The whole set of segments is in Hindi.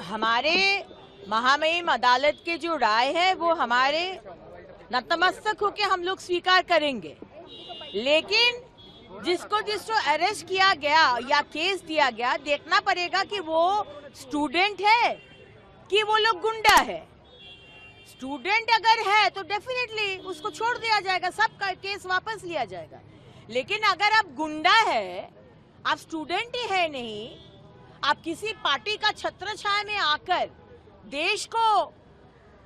हमारे महामहिम अदालत के जो राय है वो हमारे नतमस्तक होके हम लोग स्वीकार करेंगे, लेकिन जिसको अरेस्ट किया गया या केस दिया गया, देखना पड़ेगा कि वो स्टूडेंट है कि वो लोग गुंडा है। स्टूडेंट अगर है तो डेफिनेटली उसको छोड़ दिया जाएगा, सबका केस वापस लिया जाएगा। लेकिन अगर आप गुंडा है, आप स्टूडेंट ही है नहीं, आप किसी पार्टी का छत्र छाया में आकर देश को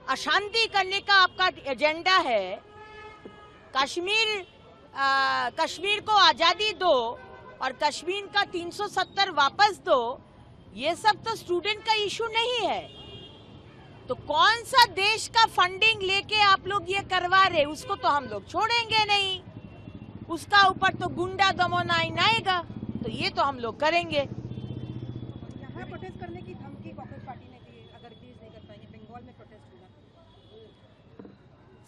अशांति करने का आपका एजेंडा है, कश्मीर को आजादी दो और कश्मीर का 370 वापस दो, ये सब तो स्टूडेंट का इशू नहीं है। तो कौन सा देश का फंडिंग लेके आप लोग ये करवा रहे, उसको तो हम लोग छोड़ेंगे नहीं। उसका ऊपर तो गुंडा दमोना आएगा, तो ये तो हम लोग करेंगे। यहाँ प्रोटेस्ट करने की धमकी कांग्रेस पार्टी ने दी, अगर रिलीज नहीं कर पाएंगे बंगाल में प्रोटेस्ट होगा।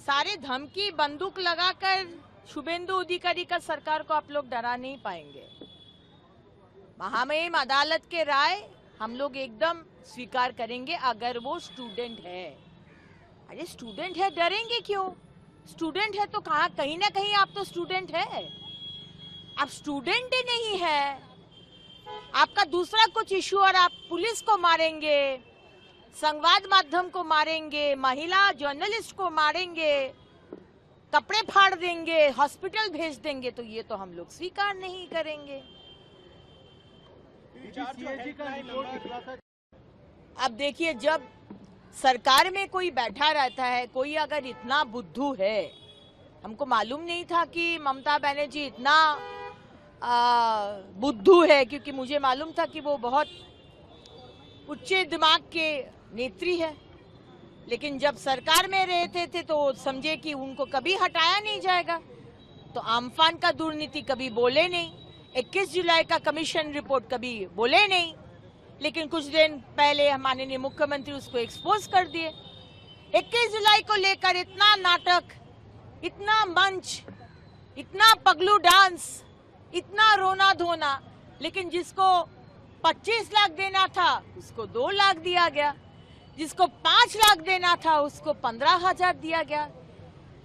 सारे धमकी बंदूक लगाकर शुभेंदु अधिकारी का सरकार को आप लोग डरा नहीं पाएंगे। महामहिम अदालत के राय हम लोग एकदम स्वीकार करेंगे अगर वो स्टूडेंट है। अरे स्टूडेंट है, डरेंगे क्यों? स्टूडेंट है तो कहीं ना कहीं आप तो स्टूडेंट है। आप स्टूडेंट ही नहीं है, आपका दूसरा कुछ इशू, और आप पुलिस को मारेंगे, संवाद माध्यम को मारेंगे, महिला जर्नलिस्ट को मारेंगे, कपड़े फाड़ देंगे, हॉस्पिटल भेज देंगे, तो ये तो हम लोग स्वीकार नहीं करेंगे। अब देखिए, जब सरकार में कोई बैठा रहता है, कोई अगर इतना बुद्धू है, हमको मालूम नहीं था कि ममता बनर्जी इतना बुद्धू है, क्योंकि मुझे मालूम था कि वो बहुत उच्च दिमाग के नेत्री है, लेकिन जब सरकार में रहते थे तो समझे कि उनको कभी हटाया नहीं जाएगा, तो आम्फान का दुर्नीति कभी बोले नहीं, 21 जुलाई का कमीशन रिपोर्ट कभी बोले नहीं, लेकिन कुछ दिन पहले माननीय मुख्यमंत्री उसको एक्सपोज कर दिए। 21 जुलाई को लेकर इतना नाटक, इतना मंच, इतना पगलू डांस, इतना रोना धोना, लेकिन जिसको 25 लाख देना था उसको 2 लाख दिया गया, जिसको 5 लाख देना था उसको 15,000 दिया गया।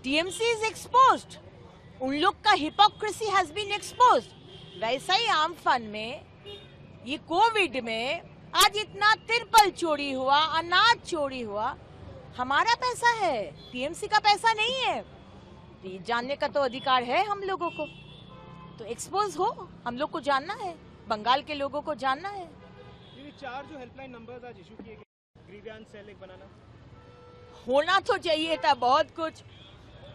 टीएमसी इज एक्सपोज्ड, उन लोग का हिपोक्रेसी हैज बीन एक्सपोज्ड। वैसा ही आम्फान में, ये कोविड में आज इतना तिरपल चोरी हुआ, अनाज चोरी हुआ, हमारा पैसा है, टीएमसी का पैसा नहीं है। तो ये जानने का तो अधिकार है हम लोगों को, तो एक्सपोज हो, हम लोग को जानना है, बंगाल के लोगों को जानना है। ये 4 जो हेल्पलाइन नंबर्स आज इशू किए गए, ग्रीवियंस सेल एक बनाना होना तो चाहिए था बहुत कुछ,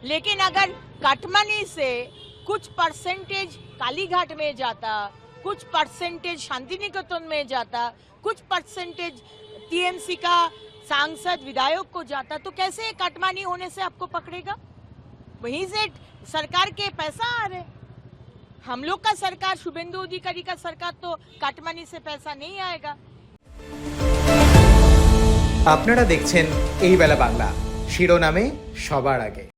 लेकिन अगर कटमनी से कुछ परसेंटेज कालीघाट में जाता, कुछ परसेंटेज शांति निकेतन में जाता, कुछ परसेंटेज टीएमसी का सांसद विधायक को जाता, तो कैसे कटमानी होने से आपको पकड़ेगा? वहीं से सरकार के पैसा आ रहे। हम लोग का सरकार, शुभेंदु अधिकारी का सरकार तो काटमानी से पैसा नहीं आएगा। আপনারা দেখছেন এই বেলা বাংলা, শিরোনামে সবার আগে।